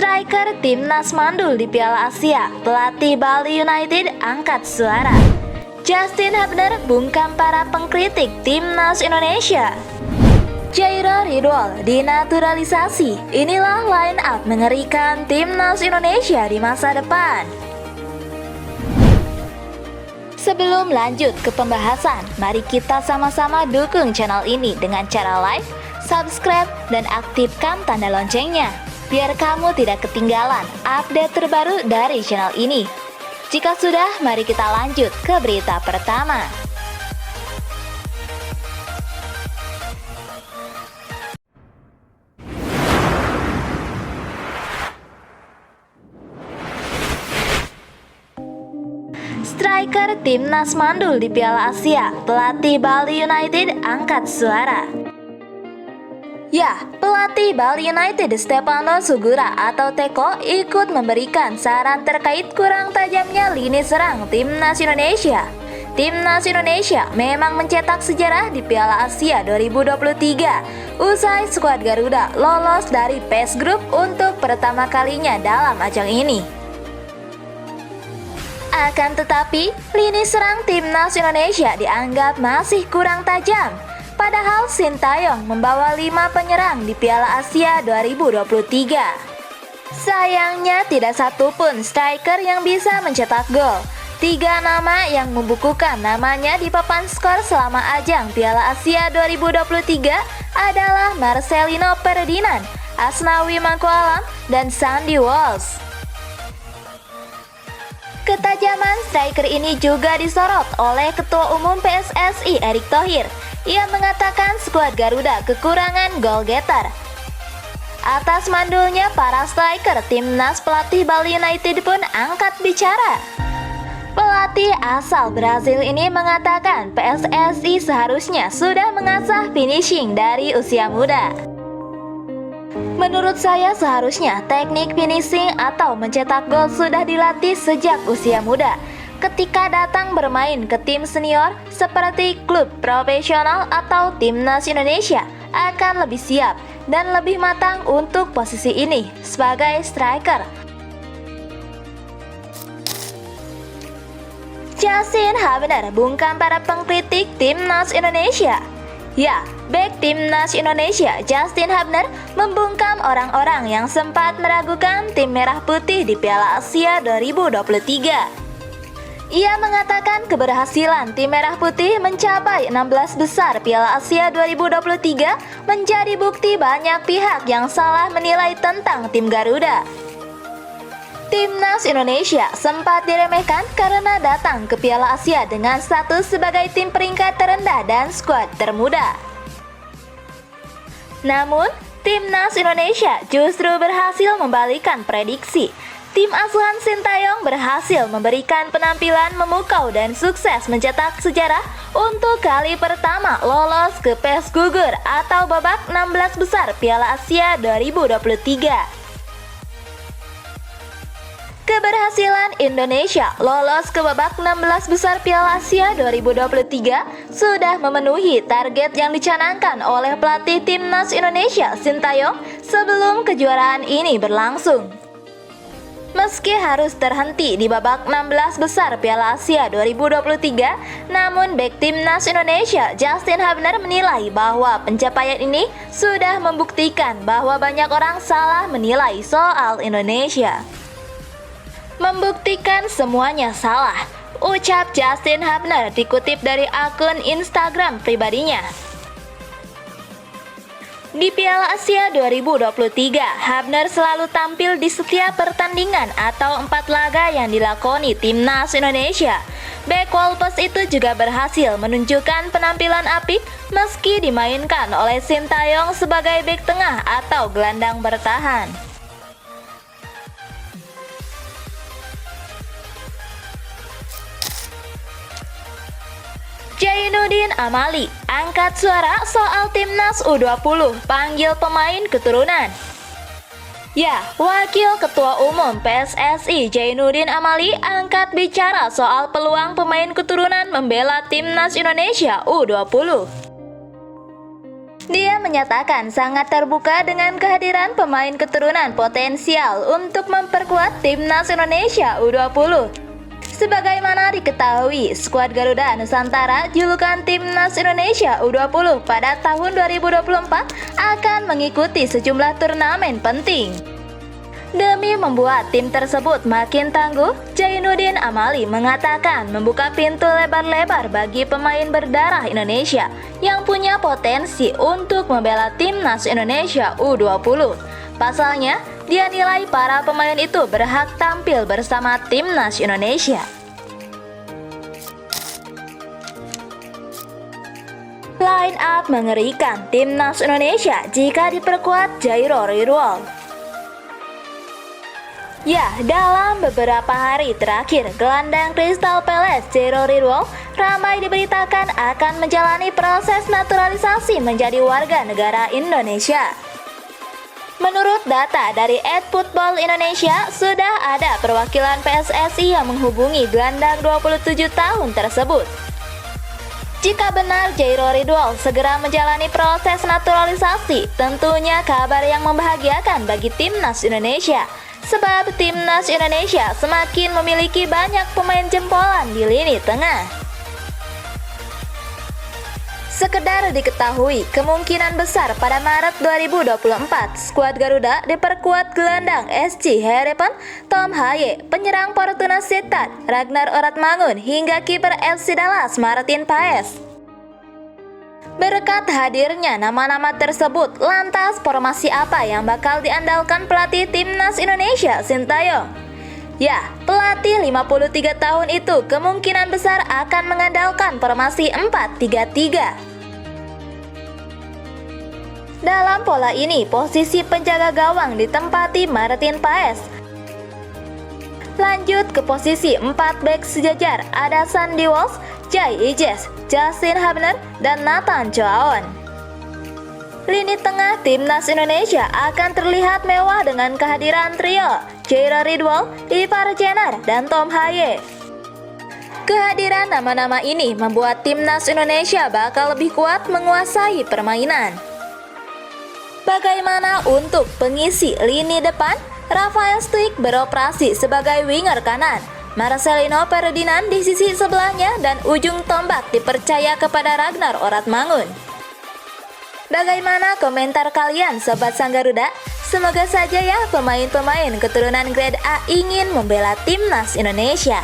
Striker Timnas mandul di Piala Asia, pelatih Bali United angkat suara. Justin Hubner bungkam para pengkritik Timnas Indonesia. Jairo Ridwal dinaturalisasi. Inilah line up mengerikan Timnas Indonesia di masa depan. Sebelum lanjut ke pembahasan, mari kita sama-sama dukung channel ini dengan cara like, subscribe, dan aktifkan tanda loncengnya, biar kamu tidak ketinggalan update terbaru dari channel ini. Jika sudah, mari kita lanjut ke berita pertama. Striker Timnas mandul di Piala Asia, pelatih Bali United angkat suara. Ya, pelatih Bali United Stefano Sugura atau Teko ikut memberikan saran terkait kurang tajamnya lini serang Timnas Indonesia. Timnas Indonesia memang mencetak sejarah di Piala Asia 2023 usai skuad Garuda lolos dari PES Group untuk pertama kalinya dalam ajang ini. Akan tetapi, lini serang Timnas Indonesia dianggap masih kurang tajam. Padahal Sintayong membawa 5 penyerang di Piala Asia 2023. Sayangnya tidak satupun striker yang bisa mencetak gol. 3 nama yang membukukan namanya di papan skor selama ajang Piala Asia 2023 adalah Marcelino Ferdinand, Asnawi Mangkualam, dan Sandy Walsh. Ketajaman striker ini juga disorot oleh Ketua Umum PSSI Erick Thohir. Ia mengatakan skuad Garuda kekurangan goal getter. Atas mandulnya para striker Timnas, pelatih Bali United pun angkat bicara. Pelatih asal Brazil ini mengatakan PSSI seharusnya sudah mengasah finishing dari usia muda. Menurut saya seharusnya teknik finishing atau mencetak gol sudah dilatih sejak usia muda. Ketika datang bermain ke tim senior seperti klub profesional atau Timnas Indonesia akan lebih siap dan lebih matang untuk posisi ini sebagai striker. Justin Hubner bungkam para pengkritik Timnas Indonesia. Ya, bek Timnas Indonesia Justin Hubner membungkam orang-orang yang sempat meragukan tim merah putih di Piala Asia 2023. Ia mengatakan keberhasilan tim merah putih mencapai 16 besar Piala Asia 2023 menjadi bukti banyak pihak yang salah menilai tentang tim Garuda. Timnas Indonesia sempat diremehkan karena datang ke Piala Asia dengan status sebagai tim peringkat terendah dan skuad termuda. Namun, Timnas Indonesia justru berhasil membalikan prediksi. Tim asuhan Sintayong berhasil memberikan penampilan memukau dan sukses mencetak sejarah untuk kali pertama lolos ke PES Gugur atau babak 16 besar Piala Asia 2023. Keberhasilan Indonesia lolos ke babak 16 besar Piala Asia 2023 sudah memenuhi target yang dicanangkan oleh pelatih Timnas Indonesia Sintayong sebelum kejuaraan ini berlangsung. Meski harus terhenti di babak 16 besar Piala Asia 2023, namun bek Timnas Indonesia Justin Hubner menilai bahwa pencapaian ini sudah membuktikan bahwa banyak orang salah menilai soal Indonesia. Membuktikan semuanya salah, ucap Justin Hubner dikutip dari akun Instagram pribadinya. Di Piala Asia 2023, Hubner selalu tampil di setiap pertandingan atau 4 laga yang dilakoni Timnas Indonesia. Bek Wolves itu juga berhasil menunjukkan penampilan apik meski dimainkan oleh Sintayong sebagai bek tengah atau gelandang bertahan. Zainuddin Amali angkat suara soal Timnas U20 panggil pemain keturunan. Ya, Wakil Ketua Umum PSSI Zainuddin Amali angkat bicara soal peluang pemain keturunan membela Timnas Indonesia U20. Dia menyatakan sangat terbuka dengan kehadiran pemain keturunan potensial untuk memperkuat timnas Indonesia U20. Sebagaimana diketahui, skuad Garuda Nusantara julukan timnas Indonesia U20 pada tahun 2024 akan mengikuti sejumlah turnamen penting. Demi membuat tim tersebut makin tangguh, Zainuddin Amali mengatakan membuka pintu lebar-lebar bagi pemain berdarah Indonesia yang punya potensi untuk membela timnas Indonesia U20. Pasalnya, dia nilai para pemain itu berhak tampil bersama timnas Indonesia. Line up mengerikan timnas Indonesia jika diperkuat Jairo Ridwal. Ya, dalam beberapa hari terakhir, gelandang Crystal Palace Jairo Ridwal ramai diberitakan akan menjalani proses naturalisasi menjadi warga negara Indonesia. Menurut data dari @football Indonesia, sudah ada perwakilan PSSI yang menghubungi gelandang 27 tahun tersebut. Jika benar Jairo Ridwal segera menjalani proses naturalisasi, tentunya kabar yang membahagiakan bagi timnas Indonesia. Sebab timnas Indonesia semakin memiliki banyak pemain jempolan di lini tengah. Sekedar diketahui, kemungkinan besar pada Maret 2024, skuad Garuda diperkuat gelandang SC Herepen, Tom Haye, penyerang Fortuna Sittard, Ragnar Oratmangun, hingga kiper FC Dallas Martin Paes. Berkat hadirnya nama-nama tersebut, lantas formasi apa yang bakal diandalkan pelatih timnas Indonesia, Sintayong? Ya, pelatih 53 tahun itu kemungkinan besar akan mengandalkan formasi 4-3-3. Dalam pola ini, posisi penjaga gawang ditempati Martin Paes. Lanjut ke posisi 4 bek sejajar, ada Sandy Walsh, Jai Ijes, Justin Hubner, dan Nathan Choaon. Lini tengah timnas Indonesia akan terlihat mewah dengan kehadiran trio Jairo Ridwal, Ivar Jenner, dan Tom Haye. Kehadiran nama-nama ini membuat timnas Indonesia bakal lebih kuat menguasai permainan. Bagaimana untuk pengisi lini depan? Rafael Struijk beroperasi sebagai winger kanan, Marcelino Ferdinand di sisi sebelahnya, dan ujung tombak dipercaya kepada Ragnar Oratmangun. Bagaimana komentar kalian Sobat Sang Garuda? Semoga saja ya pemain-pemain keturunan grade A ingin membela timnas Indonesia.